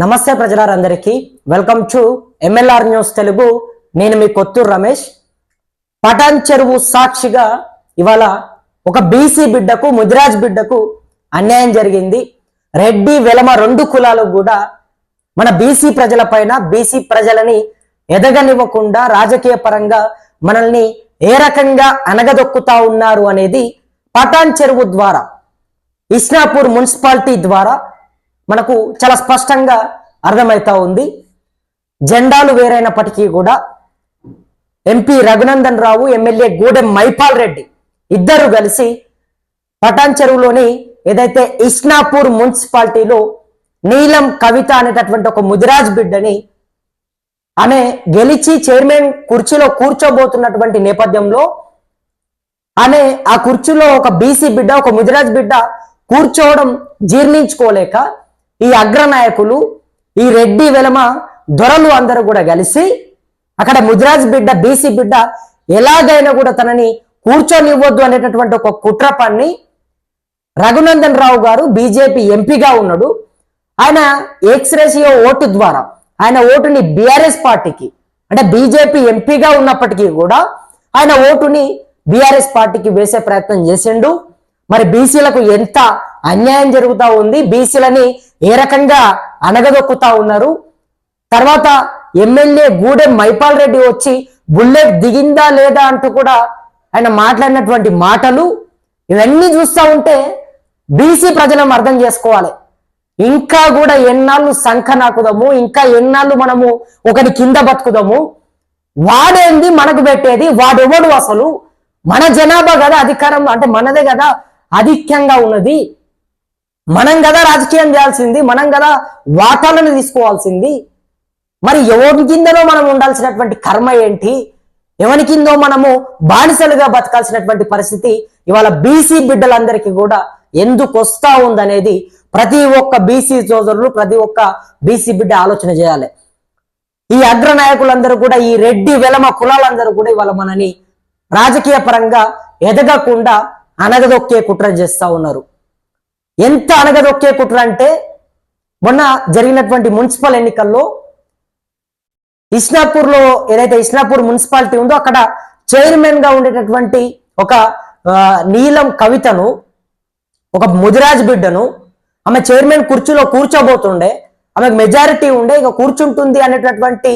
నమస్తే ప్రజలందరికీ welcome to MLR news Telugu. నేను మీ కొత్తూరు రమేష్. పటాన్ చెరువు సాక్షిగా ఇవాళ ఒక బీసీ బిడ్డకు ముదిరాజ్ బిడ్డకు అన్యాయం జరిగింది. రెడ్డి వెలమ రెండు కులాలకు కూడా మన బీసీ ప్రజలపైన బీసీ ప్రజలని ఎదగనివ్వకుండా రాజకీయ పరంగా మనల్ని ఏ రకంగా అనగదొక్కుతా ఉన్నారు అనేది పటాన్ చెరువు ద్వారా ఇస్నాపూర్ మున్సిపాలిటీ ద్వారా మనకు చాలా స్పష్టంగా అర్థమవుతా ఉంది. జెండాలు వేరైనప్పటికీ కూడా ఎంపీ రఘునందన్ రావు, ఎమ్మెల్యే గూడెం మైపాల్ రెడ్డి ఇద్దరు కలిసి పటాన్ చెరువులోని ఏదైతే ఇస్నాపూర్ మున్సిపాలిటీలో నీలం కవిత అనేటటువంటి ఒక ముదిరాజ్ బిడ్డని ఆమె గెలిచి చైర్మన్ కుర్చీలో కూర్చోబోతున్నటువంటి నేపథ్యంలో ఆమె ఆ కుర్చీలో ఒక బీసీ బిడ్డ, ఒక ముదిరాజ్ బిడ్డ కూర్చోవడం జీర్ణించుకోలేక ఈ అగ్రనాయకులు, ఈ రెడ్డి వెలమ దొరలు అందరూ కూడా కలిసి అక్కడ ముదిరాజ్ బిడ్డ, బీసీ బిడ్డ ఎలాగైనా కూడా తనని కూర్చొనివ్వద్దు అనేటటువంటి ఒక కుట్ర పన్ని రఘునందన్ రావు గారు బీజేపీ ఎంపీగా ఉన్నాడు. ఆయన ఎక్స్రేషియో ఓటు ద్వారా ఆయన ఓటుని బీఆర్ఎస్ పార్టీకి, అంటే బీజేపీ ఎంపీగా ఉన్నప్పటికీ కూడా ఆయన ఓటుని బీఆర్ఎస్ పార్టీకి వేసే ప్రయత్నం చేసిండు. మరి బీసీలకు ఎంత అన్యాయం జరుగుతూ ఉంది, బీసీలని ఏ రకంగా అనగదొక్కుతా ఉన్నారు. తర్వాత ఎమ్మెల్యే గూడెం మైపాల్ రెడ్డి వచ్చి బుల్లెట్ దిగిందా లేదా అంటూ కూడా ఆయన మాట్లాడినటువంటి మాటలు ఇవన్నీ చూస్తూ ఉంటే బీసీ ప్రజలను అర్థం చేసుకోవాలి. ఇంకా కూడా ఎన్నాళ్ళు సంఖ నాకుదాము, ఇంకా ఎన్నాళ్ళు మనము ఒకటి కింద బతుకుదాము. వాడేంది మనకు పెట్టేది, వాడెవడు అసలు? మన జనాభా కదా అధికారం, అంటే మనదే కదా ఆధిక్యంగా ఉన్నది, మనం కదా రాజకీయం చేయాల్సింది, మనం కదా వాటాలను తీసుకోవాల్సింది. మరి ఎవరి కిందనో మనం ఉండాల్సినటువంటి కర్మ ఏంటి, ఎవరి కిందో మనము బానిసలుగా బతకాల్సినటువంటి పరిస్థితి ఇవాళ బీసీ బిడ్డలందరికీ కూడా ఎందుకు వస్తా ఉందనేది ప్రతి ఒక్క బీసీ సోదరులు, ప్రతి ఒక్క బీసీ బిడ్డ ఆలోచన చేయాలి. ఈ అగ్ర నాయకులందరూ కూడా, ఈ రెడ్డి వెలమ కులాలందరూ కూడా ఇవాళ మనని రాజకీయ పరంగా ఎదగకుండా అనగదొక్కే కుట్ర చేస్తా ఉన్నారు. ఎంత అనగదొక్కే కుట్ర అంటే మొన్న జరిగినటువంటి మున్సిపల్ ఎన్నికల్లో ఇస్నాపూర్లో ఏదైతే ఇస్నాపూర్ మున్సిపాలిటీ ఉందో అక్కడ చైర్మన్ గా ఉండేటటువంటి ఒక నీలం కవితను, ఒక ముదిరాజ్ బిడ్డను ఆమె చైర్మన్ కుర్చీలో కూర్చోబోతుండే, ఆమెకు మెజారిటీ ఉండే, ఇక కూర్చుంటుంది అనేటటువంటి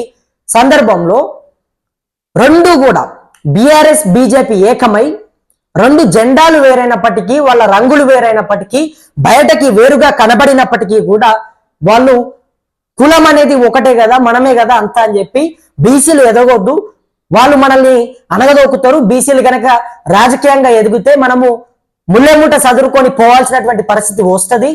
సందర్భంలో రెండు కూడా బీఆర్ఎస్ బీజేపీ ఏకమై రెండు జెండాలు వేరైనప్పటికీ, వాళ్ళ రంగులు వేరైనప్పటికీ, బయటకి వేరుగా కనబడినప్పటికీ కూడా వాళ్ళు కులం అనేది ఒకటే కదా, మనమే కదా అంతా అని చెప్పి బీసీలు ఎదగొద్దు, వాళ్ళు మనల్ని అనగదొక్కుతారు, బీసీలు కనుక రాజకీయంగా ఎదిగితే మనము ముళ్ళెముట చదువుకొని పోవాల్సినటువంటి పరిస్థితి వస్తుంది.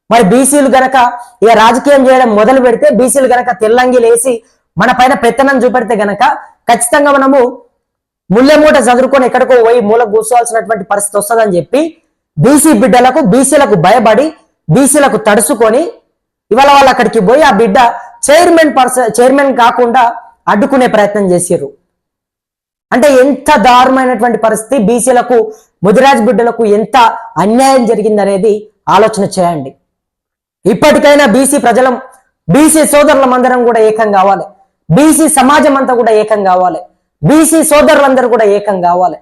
మరి బీసీలు గనక ఇక రాజకీయం చేయడం మొదలు పెడితే, బీసీలు గనక తెల్లంగిలేసి మన పైన పెత్తనం చూపెడితే గనక ఖచ్చితంగా మనము ముళ్ళెమూట చదువుకొని ఎక్కడికో పోయి మూల కూర్చోవాల్సినటువంటి పరిస్థితి వస్తుందని చెప్పి బీసీ బిడ్డలకు, బీసీలకు భయపడి, బీసీలకు తడుసుకొని ఇవాళ వాళ్ళు అక్కడికి పోయి ఆ బిడ్డ చైర్మన్ కాకుండా అడ్డుకునే ప్రయత్నం చేసారు. అంటే ఎంత దారుణమైనటువంటి పరిస్థితి, బీసీలకు, ముదిరాజ్ బిడ్డలకు ఎంత అన్యాయం జరిగిందనేది ఆలోచన చేయండి. ఇప్పటికైనా బీసీ ప్రజలం, బీసీ సోదరులం అందరం కూడా ఏకం కావాలి, బీసీ సమాజం అంతా కూడా ఏకం కావాలి, బీసీ సోదరులందరూ కూడా ఏకం కావాలి.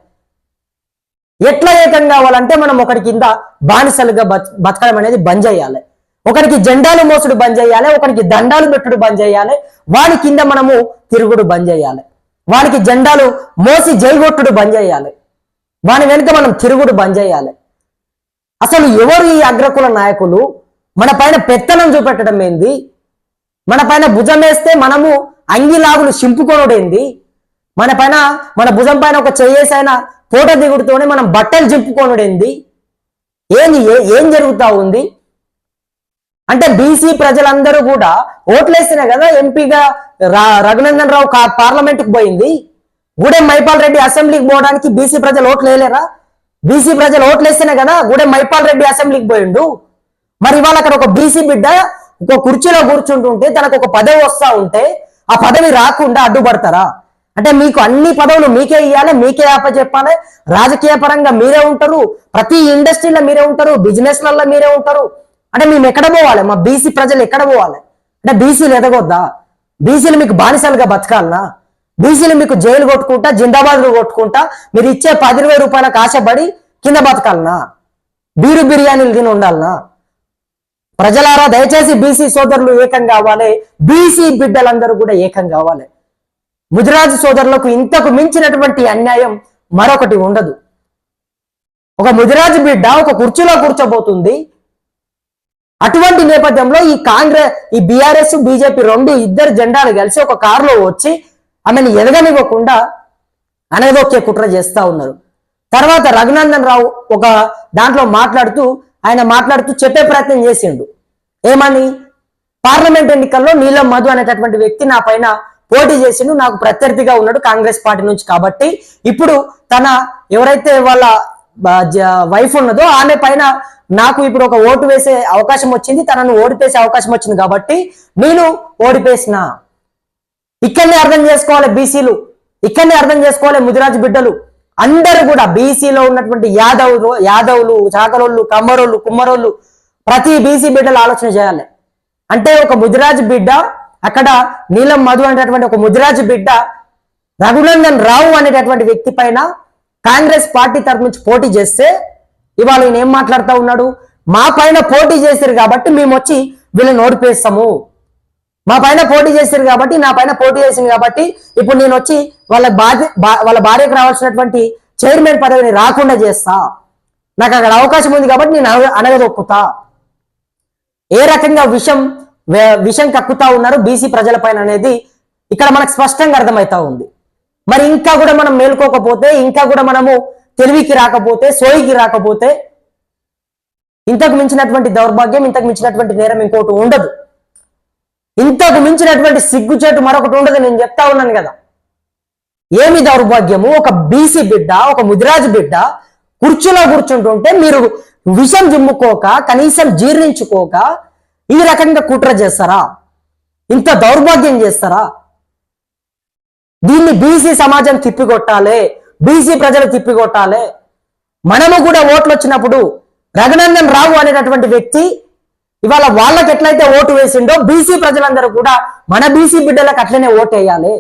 ఎట్లా ఏకం కావాలంటే మనం ఒకటి కింద బానిసలుగా బతకడం అనేది బంద్ చేయాలి, ఒకరికి జెండాలు మోసుడు బంద్ చేయాలి, ఒకరికి దండాలు పెట్టుడు బంద్ చేయాలి, వాడి కింద మనము తిరుగుడు బంద్ చేయాలి, వానికి జెండాలు మోసి జైగొట్టుడు బంద్ చేయాలి, వాని వెనుక మనం తిరుగుడు బంద్ చేయాలి. అసలు ఎవరు ఈ అగ్రకుల నాయకులు? మన పైన పెత్తనం చూపెట్టడం ఏంది? మన పైన భుజం వేస్తే మనము అంగిలాగులు చింపుకొనుడేంది? మన భుజం పైన ఒక చెయ్యేసైనా ఫోటో దిగుడుతోనే మనం బట్టలు చింపుకొనుడేంది? ఏం జరుగుతా ఉంది అంటే బీసీ ప్రజలందరూ కూడా ఓట్లేస్తేనే కదా ఎంపీగా రఘునందన్ రావు పార్లమెంట్కి పోయింది. గూడెం మైపాల్ రెడ్డి అసెంబ్లీకి పోవడానికి బీసీ ప్రజలు ఓట్లు వేయలేరా? బీసీ ప్రజలు ఓట్లేస్తేనే కదా గూడెం మైపాల్ రెడ్డి అసెంబ్లీకి పోయిండు. మరి ఇవాళ అక్కడ ఒక బీసీ బిడ్డ ఒక కుర్చీలో కూర్చుంటుంటే తనకు ఒక పదవి వస్తా ఉంటే ఆ పదవి రాకుండా అడ్డుపడతారా? అంటే మీకు అన్ని పదవులు మీకే ఇవ్వాలి, మీకే అప్పచెప్పాలి, రాజకీయ పరంగా మీరే ఉంటారు, ప్రతి ఇండస్ట్రీలో మీరే ఉంటారు, బిజినెస్లలో మీరే ఉంటారు. అంటే మేము ఎక్కడ పోవాలి? మా బీసీ ప్రజలు ఎక్కడ పోవాలి? అంటే బీసీలు ఎదగొద్దా? బీసీలు మీకు బానిసలుగా బతకాలనా? బీసీలు మీకు జైలు కొట్టుకుంటా, జిందాబాద్లు కొట్టుకుంటా, మీరు ఇచ్చే 10,000 రూపాయలకు ఆశపడి కింద బతకాలనా? బీరు బిర్యానీలు తిని ఉండాలనా? ప్రజలారా, దయచేసి బీసీ సోదరులు ఏకం కావాలి, బీసీ బిడ్డలందరూ కూడా ఏకం కావాలి. ముదిరాజు సోదరులకు ఇంతకు మించినటువంటి అన్యాయం మరొకటి ఉండదు. ఒక ముదిరాజు బిడ్డ ఒక కుర్చీలో కూర్చోబోతుంది. అటువంటి నేపథ్యంలో ఈ బీఆర్ఎస్ బీజేపీ ఇద్దరు జెండాలు కలిసి ఒక కారులో వచ్చి ఆమెను ఎదగనివ్వకుండా అనగదొక్కే కుట్ర చేస్తా ఉన్నారు. తర్వాత రఘునందన్ రావు ఒక దాంట్లో మాట్లాడుతూ చెప్పే ప్రయత్నం చేసిండు. ఏమని? పార్లమెంట్ ఎన్నికల్లో నీలం మధు అనేటటువంటి వ్యక్తి నా పైన పోటీ చేసిండు, నాకు ప్రత్యర్థిగా ఉన్నాడు కాంగ్రెస్ పార్టీ నుంచి. కాబట్టి ఇప్పుడు ఎవరైతే వాళ్ళ వైఫ్ ఉన్నదో ఆమె పైన నాకు ఇప్పుడు ఒక ఓటు వేసే అవకాశం వచ్చింది, తనను ఓడిపేసే అవకాశం వచ్చింది, కాబట్టి నేను ఓడిపేసిన. ఇక్కడనే అర్థం చేసుకోవాలి బీసీలు, ఇక్కడనే అర్థం చేసుకోవాలి ముదిరాజు బిడ్డలు అందరూ కూడా. బీసీలో ఉన్నటువంటి యాదవులు, చాకరోళ్ళు, కమ్మరోళ్ళు, కుమ్మరోళ్ళు ప్రతి బీసీ బిడ్డలు ఆలోచన చేయాలి. అంటే ఒక ముదిరాజు బిడ్డ, అక్కడ నీలం మధు అనేటటువంటి ఒక ముదిరాజు బిడ్డ రఘునందన్ రావు అనేటటువంటి వ్యక్తి పైన కాంగ్రెస్ పార్టీ తరఫు నుంచి పోటీ చేస్తే ఇవాళ ఈయన ఏం మాట్లాడుతూ ఉన్నాడు? మా పైన పోటీ చేశారు కాబట్టి మేము వచ్చి వీళ్ళని ఓడిపేస్తాము, మా పైన పోటీ చేశారు కాబట్టి, నా పైన పోటీ చేసింది కాబట్టి ఇప్పుడు నేను వచ్చి వాళ్ళ భార్యకు రావాల్సినటువంటి చైర్మన్ పదవిని రాకుండా చేస్తా, నాకు అక్కడ అవకాశం ఉంది కాబట్టి నేను అనగదొక్కుతా. ఏ రకంగా విషం కక్కుతా ఉన్నారు బీసీ ప్రజల పైన అనేది ఇక్కడ మనకు స్పష్టంగా అర్థమవుతా ఉంది. మరి ఇంకా కూడా మనం మేల్కోకపోతే, ఇంకా కూడా మనము తెలివికి రాకపోతే, సోయికి రాకపోతే ఇంతకు మించినటువంటి దౌర్భాగ్యం, ఇంతకు మించినటువంటి నేరం ఇంకోటి ఉండదు. ఇంతకు మించినటువంటి సిగ్గుచేటు మరొకటి ఉండదు. నేను చెప్తా ఉన్నాను కదా, ఏమి దౌర్భాగ్యము! ఒక బీసీ బిడ్డ, ఒక ముదిరాజు బిడ్డ కుర్చీలో కూర్చుంటుంటే మీరు విషం జిమ్ముకోక, కనీసం జీర్ణించుకోక ఈ రకంగా కుట్ర చేస్తారా? ఇంత దౌర్భాగ్యం చేస్తారా? దీన్ని బీసీ సమాజం తిప్పికొట్టాలి, బీసీ ప్రజలు తిప్పికొట్టాలి. మనము కూడా ఓట్లు వచ్చినప్పుడు రఘునందన్ రావు అనేటటువంటి వ్యక్తి ఇవాళ వాళ్ళకి ఎట్లయితే ఓటు వేసిండో బీసీ ప్రజలందరూ కూడా మన బీసీ బిడ్డలకు అట్లనే ఓటు వేయాలి.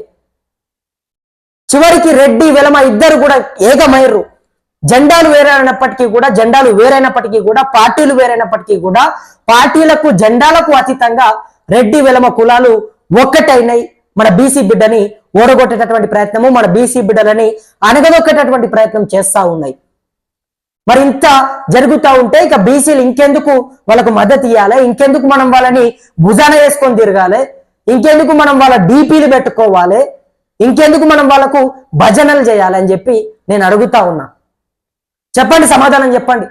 చివరికి రెడ్డి వెలమ ఇద్దరు కూడా ఏకమైర్రు. జెండాలు వేరైనప్పటికీ కూడా పార్టీలు వేరైనప్పటికీ కూడా పార్టీలకు జెండాలకు అతీతంగా రెడ్డి వెలమ కులాలు ఒక్కటైనాయి. మన బీసీ బిడ్డని ఓడగొట్టేటటువంటి ప్రయత్నము, మన బీసీ బిడ్డలని అనగదొక్కేటటువంటి ప్రయత్నం చేస్తా ఉన్నాయి. మరి ఇంత జరుగుతూ ఉంటే ఇక బీసీలు ఇంకెందుకు వాళ్ళకు మద్దతు ఇవ్వాలి? ఇంకెందుకు మనం వాళ్ళని భుజాన వేసుకొని తిరగాలి? ఇంకెందుకు మనం వాళ్ళ డీపీలు పెట్టుకోవాలి? ఇంకెందుకు మనం వాళ్ళకు భజనలు చేయాలి అని చెప్పి నేను అడుగుతా ఉన్నా. చెప్పండి, సమాధానం చెప్పండి.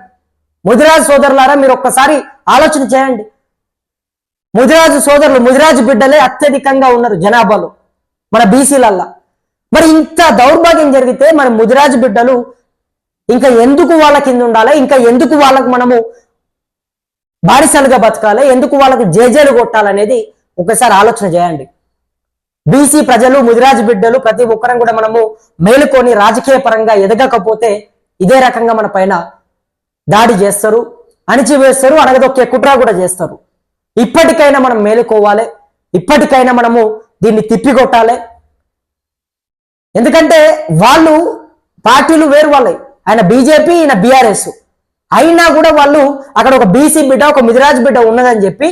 ముదిరాజు సోదరులారా, మీరు ఒక్కసారి ఆలోచన చేయండి. ముదిరాజు బిడ్డలే అత్యధికంగా ఉన్నారు జనాభాలో మన బీసీలల్లా. మరి ఇంత దౌర్భాగ్యం జరిగితే మన ముదిరాజు బిడ్డలు ఇంకా ఎందుకు వాళ్ళ కింద ఉండాలి? ఇంకా ఎందుకు వాళ్ళకు మనము బానిసలుగా బతకాలి? ఎందుకు వాళ్ళకు జేజేలు కొట్టాలనేది ఒకసారి ఆలోచన చేయండి. బీసీ ప్రజలు, ముదిరాజు బిడ్డలు ప్రతి ఒక్కరం కూడా మనము మేలుకొని రాజకీయ పరంగా ఎదగకపోతే ఇదే రకంగా మన పైన దాడి చేస్తారు, అణిచివేస్తారు, అనగదొక్కే కుట్ర కూడా చేస్తారు. ఇప్పటికైనా మనం మేలుకోవాలి, ఇప్పటికైనా మనము దీన్ని తిప్పికొట్టాలి. ఎందుకంటే వాళ్ళు పార్టీలు వేరు, వాళ్ళవి. ఆయన బీజేపీ, ఈయన బీఆర్ఎస్ అయినా కూడా వాళ్ళు అక్కడ ఒక బీసీ బిడ్డ, ఒక ముదిరాజు బిడ్డ ఉన్నదని చెప్పి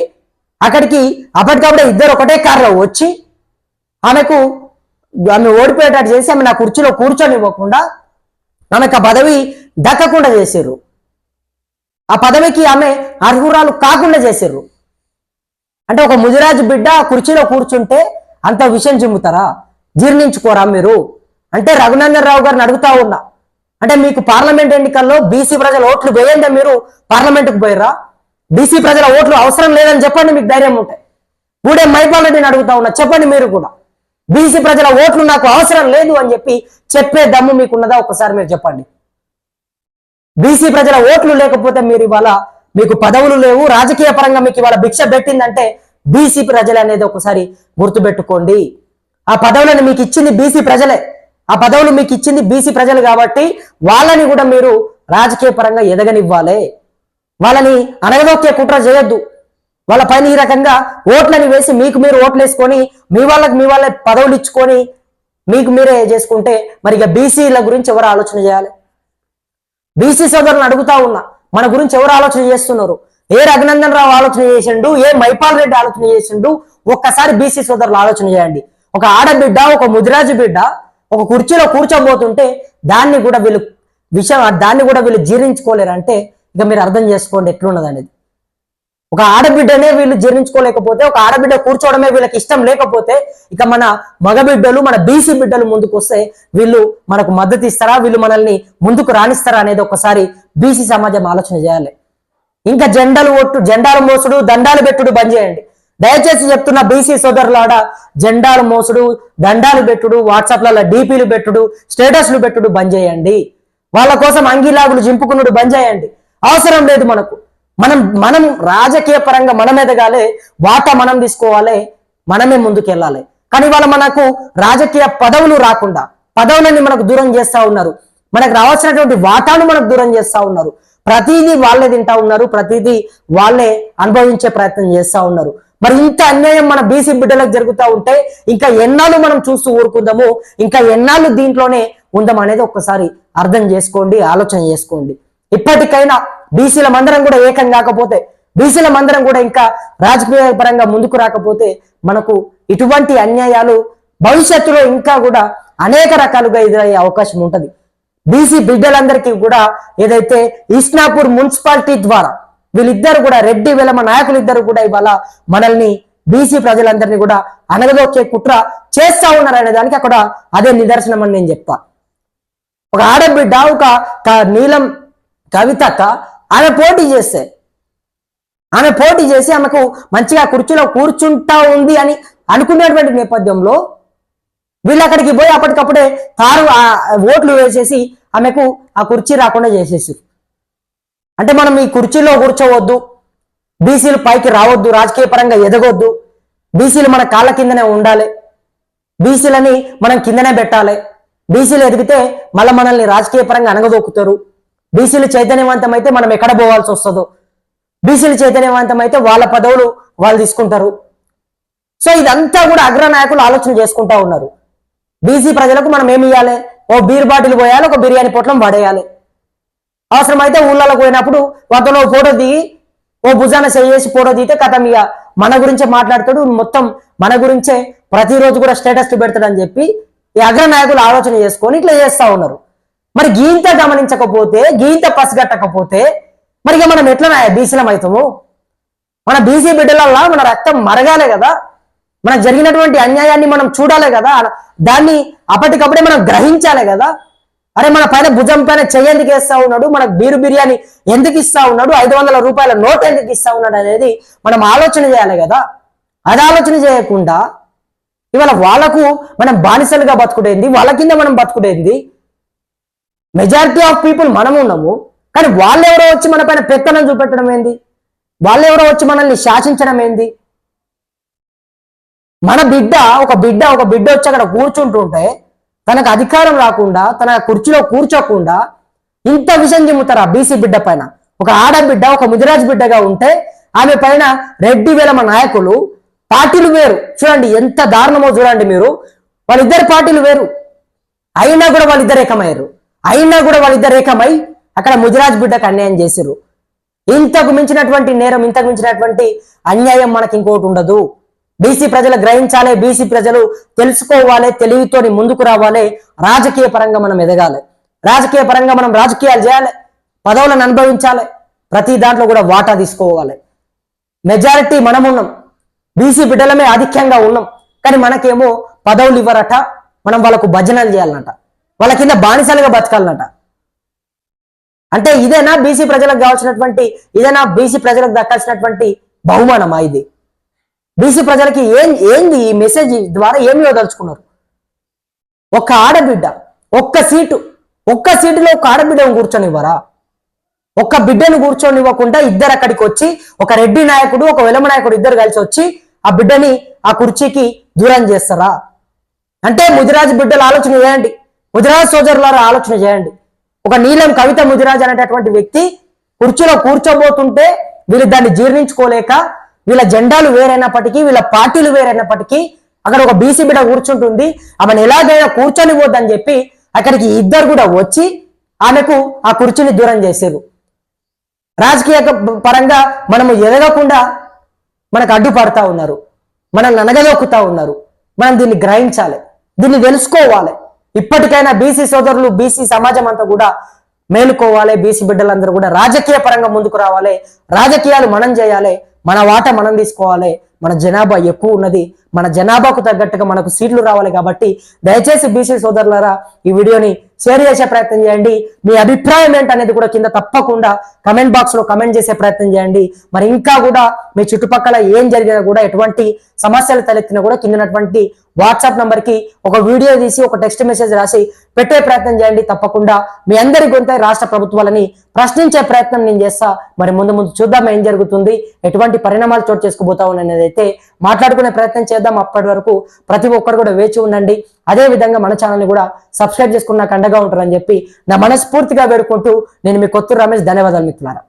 అక్కడికి అప్పటికప్పుడే ఇద్దరు ఒకటే కారులో వచ్చి ఆమె ఓడిపోయేటట్టు చేసి ఆమె నా కుర్చీలో కూర్చొనివ్వకుండా ఆమెకు ఆ పదవి దక్కకుండా చేశారు. ఆ పదవికి ఆమె అర్హురాలు కాకుండా చేశారు. అంటే ఒక ముదిరాజు బిడ్డ ఆ కుర్చీలో కూర్చుంటే అంత విషయం చిమ్ముతారా? జీర్ణించుకోరా మీరు? అంటే రఘునందన్ రావు గారిని అడుగుతా ఉన్నా, అంటే మీకు పార్లమెంట్ ఎన్నికల్లో బీసీ ప్రజల ఓట్లు వేయండి, మీరు పార్లమెంటుకు పోయిరా? బీసీ ప్రజల ఓట్లు అవసరం లేదని చెప్పండి, మీకు ధైర్యం ఉంటే. గూడెం మైపాల్ రెడ్డిని అడుగుతా ఉన్నా, చెప్పండి మీరు కూడా, బీసీ ప్రజల ఓట్లు నాకు అవసరం లేదు అని చెప్పి చెప్పే దమ్ము మీకున్నదా? ఒకసారి మీరు చెప్పండి. బీసీ ప్రజల ఓట్లు లేకపోతే మీరు ఇవాళ మీకు పదవులు లేవు, రాజకీయ పరంగా మీకు ఇవాళ భిక్ష పెట్టిందంటే బీసీ ప్రజలు అనేది ఒకసారి గుర్తుపెట్టుకోండి. ఆ పదవులను మీకు ఇచ్చింది బీసీ ప్రజలే, ఆ పదవులు మీకు ఇచ్చింది బీసీ ప్రజలు కాబట్టి వాళ్ళని కూడా మీరు రాజకీయ పరంగా ఎదగనివ్వాలి. వాళ్ళని అనగదొక్కే కుట్ర చేయొద్దు. వాళ్ళ పైన ఈ రకంగా ఓట్లని వేసి మీకు మీరు ఓట్లు వేసుకొని మీ వాళ్ళ పదవులు ఇచ్చుకొని మీకు మీరే చేసుకుంటే మరి ఇక బీసీల గురించి ఎవరు ఆలోచన చేయాలి? బీసీ సోదరులను అడుగుతా ఉన్నా, మన గురించి ఎవరు ఆలోచన చేస్తున్నారు? ఏ రఘునందన్ రావు ఆలోచన చేసిండు, ఏ మైపాల్ రెడ్డి ఆలోచన చేసిండు? ఒక్కసారి బీసీ సోదరులు ఆలోచన చేయండి. ఒక ఆడబిడ్డ, ఒక ముదిరాజు బిడ్డ ఒక కుర్చీలో కూర్చోబోతుంటే దాన్ని కూడా వీళ్ళు జీర్ణించుకోలేరంటే ఇక మీరు అర్థం చేసుకోండి ఎట్లున్నది అనేది. ఒక ఆడబిడ్డనే వీళ్ళు జీర్ణించుకోలేకపోతే, ఒక ఆడబిడ్డ కూర్చోవడమే వీళ్ళకి ఇష్టం లేకపోతే ఇక మన మగబిడ్డలు, మన బీసీ బిడ్డలు ముందుకు వస్తే వీళ్ళు మనకు మద్దతు ఇస్తారా, వీళ్ళు మనల్ని ముందుకు రాణిస్తారా అనేది ఒకసారి బీసీ సమాజం ఆలోచన చేయాలి. ఇంకా జెండాలు మోసుడు, దండాలు పెట్టుడు బంద్ చేయండి. దయచేసి చెప్తున్న బీసీ సోదరులాడ, జెండాలు మోసుడు, దండాలు పెట్టుడు, వాట్సాప్లలో డీపీలు పెట్టుడు, స్టేటస్లు పెట్టుడు బంద్ చేయండి. వాళ్ళ కోసం అంగీలాగులు జింపుకున్నాడు బంద్ చేయండి. అవసరం లేదు మనకు. మనం రాజకీయ పరంగా మనం ఎదగాలి, వాటా మనం తీసుకోవాలి, మనమే ముందుకు వెళ్ళాలి. కానీ వాళ్ళ మనకు రాజకీయ పదవులు రాకుండా పదవులని మనకు దూరం చేస్తా ఉన్నారు. మనకు రావాల్సినటువంటి వాటాను మనకు దూరం చేస్తా ఉన్నారు. ప్రతిదీ వాళ్ళే తింటా ఉన్నారు, ప్రతిదీ వాళ్ళే అనుభవించే ప్రయత్నం చేస్తా ఉన్నారు. మరి ఇంత అన్యాయం మన బీసీ బిడ్డలకు జరుగుతూ ఉంటే ఇంకా ఎన్నాళ్ళు మనం చూస్తూ ఊరుకుందాము, ఇంకా ఎన్నాళ్ళు దీంట్లోనే ఉందాం అనేది ఒక్కసారి అర్థం చేసుకోండి, ఆలోచన చేసుకోండి. ఇప్పటికైనా బీసీల మందరం కూడా ఏకం కాకపోతే, బీసీల మందరం కూడా ఇంకా రాజకీయ పరంగా ముందుకు రాకపోతే మనకు ఇటువంటి అన్యాయాలు భవిష్యత్తులో ఇంకా కూడా అనేక రకాలుగా ఎదురయ్యే అవకాశం ఉంటది. బీసీ బిడ్డలందరికీ కూడా ఏదైతే ఇస్నాపూర్ మున్సిపాలిటీ ద్వారా వీళ్ళిద్దరు కూడా రెడ్డి వెలమ నాయకులు ఇద్దరు కూడా ఇవాళ మనల్ని బీసీ ప్రజలందరినీ కూడా అనగదొక్కే కుట్ర చేస్తా ఉన్నారు అనే దానికి అక్కడ అదే నిదర్శనం అని నేను చెప్తా. ఒక ఆడబిడ్డ, ఒక నీలం కవితక్క ఆమె పోటీ చేసి ఆమెకు మంచిగా కుర్చీలో కూర్చుంటా ఉంది అని అనుకునేటువంటి నేపథ్యంలో వీళ్ళు అక్కడికి పోయి అప్పటికప్పుడే ఓట్లు వేసేసి ఆమెకు ఆ కుర్చీ రాకుండా చేసేసి, అంటే మనం ఈ కుర్చీలో కూర్చోవద్దు, బీసీలు పైకి రావద్దు, రాజకీయ పరంగా ఎదగొద్దు, బీసీలు మన కాళ్ళ కిందనే ఉండాలి, బీసీలని మనం కిందనే పెట్టాలి, బీసీలు ఎదిగితే మళ్ళీ మనల్ని రాజకీయ పరంగా అనగదొక్కుతారు, బీసీలు చైతన్యవంతమైతే మనం ఎక్కడ పోవాల్సి వస్తుందో, బీసీలు చైతన్యవంతమైతే వాళ్ళ పదవులు వాళ్ళు తీసుకుంటారు. సో ఇదంతా కూడా అగ్రనాయకులు ఆలోచన చేసుకుంటా ఉన్నారు. బీసీ ప్రజలకు మనం ఏమి ఇవ్వాలి? ఓ బీర్ బాటిల్ పోయాలి, ఒక బిర్యానీ పొట్లం పడేయాలి. అవసరమైతే ఊళ్ళలోకి పోయినప్పుడు వాటిలో ఫోటో దిగి ఓ భుజాన చేసి ఫోటో దిగితే కథం ఇక మన గురించే మాట్లాడతాడు, మొత్తం మన గురించే ప్రతిరోజు కూడా స్టేటస్ పెడతాడని చెప్పి ఈ అగ్రనాయకులు ఆలోచన చేసుకొని ఇట్లా చేస్తా ఉన్నారు. మరి గీంత గమనించకపోతే, గీంత పసిగట్టకపోతే మరి ఇక మనం ఎట్లా బీసీలం అవుతాము? మన బీసీ బిడ్డలల్లా మన రక్తం మరగాలే కదా, మనకు జరిగినటువంటి అన్యాయాన్ని మనం చూడాలి కదా, దాన్ని అప్పటికప్పుడే మనం గ్రహించాలి కదా. అరే మన పైన భుజం పైన చెయ్యి ఎందుకు వేస్తా ఉన్నాడు, మనకు బిర్యానీ ఎందుకు ఇస్తా ఉన్నాడు, 500 రూపాయల నోట్ ఎందుకు ఇస్తా ఉన్నాడు అనేది మనం ఆలోచన చేయాలి కదా. అది ఆలోచన చేయకుండా ఇవాళ వాళ్ళకు మనం బానిసలుగా బతుకుడేంది, వాళ్ళ కింద మనం బతుకుడేంది. మెజారిటీ ఆఫ్ పీపుల్ మనం ఉన్నాము, కానీ వాళ్ళెవరో వచ్చి మన పైన పెత్తనం చూపెట్టడం ఏంది, వాళ్ళెవరో వచ్చి మనల్ని శాసించడం ఏంది. మన ఒక బిడ్డ వచ్చి అక్కడ కూర్చుంటుంటే తనకు అధికారం రాకుండా, తన కుర్చీలో కూర్చోకుండా ఇంత విషయం చెబుతారా బీసీ బిడ్డ పైన? ఒక ఆడబిడ్డ, ఒక ముదిరాజు బిడ్డగా ఉంటే ఆమె పైన రెడ్డి వేలమ నాయకులు, పార్టీలు వేరు, చూడండి ఎంత దారుణమో చూడండి మీరు. వాళ్ళిద్దరు పార్టీలు వేరు అయినా కూడా వాళ్ళిద్దరు ఏకమై అక్కడ ముదిరాజు బిడ్డకు అన్యాయం చేసిర్రు. ఇంతకు మించినటువంటి నేరం, ఇంతకు మించినటువంటి అన్యాయం మనకి ఇంకోటి ఉండదు. బీసీ ప్రజలు గ్రహించాలి, బీసీ ప్రజలు తెలుసుకోవాలి, తెలివితోని ముందుకు రావాలి, రాజకీయ పరంగా మనం ఎదగాలి, రాజకీయ పరంగా మనం రాజకీయాలు చేయాలి, పదవులను అనుభవించాలి, ప్రతి దాంట్లో కూడా వాటా తీసుకోవాలి. మెజారిటీ మనం ఉన్నాం, బీసీ బిడ్డలమే ఆధిక్యంగా ఉన్నాం, కానీ మనకేమో పదవులు ఇవ్వరట, మనం వాళ్ళకు భజనలు చేయాలన్నట, వాళ్ళ కింద బానిసలుగా బతకాలన్నట. అంటే ఇదేనా బీసీ ప్రజలకు కావాల్సినటువంటి, ఇదేనా బీసీ ప్రజలకు దక్కాల్సినటువంటి బహుమానమా ఇది? బీసీ ప్రజలకి ఏంది ఈ మెసేజ్ ద్వారా ఏమి ఇవ్వదలుచుకున్నారు? ఒక ఆడబిడ్డ, ఒక్క సీటులో ఒక ఆడబిడ్డను కూర్చొనివ్వరా? ఒక్క బిడ్డను కూర్చొనివ్వకుండా ఇద్దరు అక్కడికి వచ్చి, ఒక రెడ్డి నాయకుడు, ఒక వెలమ నాయకుడు ఇద్దరు కలిసి వచ్చి ఆ బిడ్డని ఆ కుర్చీకి దూరం చేస్తారా? అంటే ముదిరాజు బిడ్డలు ఆలోచన చేయండి, ముదిరాజు సోదరులారా ఆలోచన చేయండి. ఒక నీలం కవిత ముదిరాజు అనేటటువంటి వ్యక్తి కుర్చీలో కూర్చోబోతుంటే వీళ్ళు దాన్ని జీర్ణించుకోలేక వీళ్ళ జెండాలు వేరైనప్పటికీ, వీళ్ళ పార్టీలు వేరైనప్పటికీ అక్కడ ఒక బీసీ బిడ్డ కూర్చుంటుంది. ఆమెను ఎలాగైనా కూర్చొని పోద్దని చెప్పి అక్కడికి ఇద్దరు కూడా వచ్చి ఆమెకు ఆ కుర్చీని దూరం చేశారు. రాజకీయ పరంగా మనము ఎదగకుండా మనకు అడ్డుపడతా ఉన్నారు, మనల్ని అనగదొక్కుతా ఉన్నారు. మనం దీన్ని గ్రహించాలి, దీన్ని తెలుసుకోవాలి. ఇప్పటికైనా బీసీ సోదరులు, బీసీ సమాజం అంతా కూడా మేలుకోవాలి. బీసీ బిడ్డలందరూ కూడా రాజకీయ పరంగా ముందుకు రావాలి. రాజకీయాలు మనం చేయాలి, మన వాట మనం తీసుకోవాలి. మన జనాభా ఎక్కువ ఉన్నది, మన జనాభాకు తగ్గట్టుగా మనకు సీట్లు రావాలి. కాబట్టి దయచేసి బీసీ సోదరులారా ఈ వీడియోని షేర్ చేసే ప్రయత్నం చేయండి. మీ అభిప్రాయం ఏంటనేది కూడా కింద తప్పకుండా కమెంట్ బాక్స్ లో కమెంట్ చేసే ప్రయత్నం చేయండి. మరి ఇంకా కూడా మీ చుట్టుపక్కల ఏం జరిగినా కూడా, ఎటువంటి సమస్యలు తలెత్తినా కూడా కిందనటువంటి వాట్సాప్ నంబర్ కి ఒక వీడియో తీసి ఒక టెక్స్ట్ మెసేజ్ రాసి పెట్టే ప్రయత్నం చేయండి. తప్పకుండా మీ అందరి గొంతై రాష్ట్ర ప్రభుత్వాలని ప్రశ్నించే ప్రయత్నం నేను చేస్తా. మరి ముందు ముందు చూద్దాం ఏం జరుగుతుంది, ఎటువంటి పరిణామాలు చోటు చేసుకోబోతా ఉన్నది అయితే మాట్లాడుకునే ప్రయత్నం చేద్దాం. అప్పటి వరకు ప్రతి ఒక్కరు కూడా వేచి ఉండండి. అదే విధంగా మన ఛానల్ని కూడా సబ్స్క్రైబ్ చేసుకున్న నాకు అండగా ఉంటారని చెప్పి నా మనస్ఫూర్తిగా వేడుకుంటూ నేను మీ కొత్తూరు రమేష్. ధన్యవాదాలు మిత్రులారా.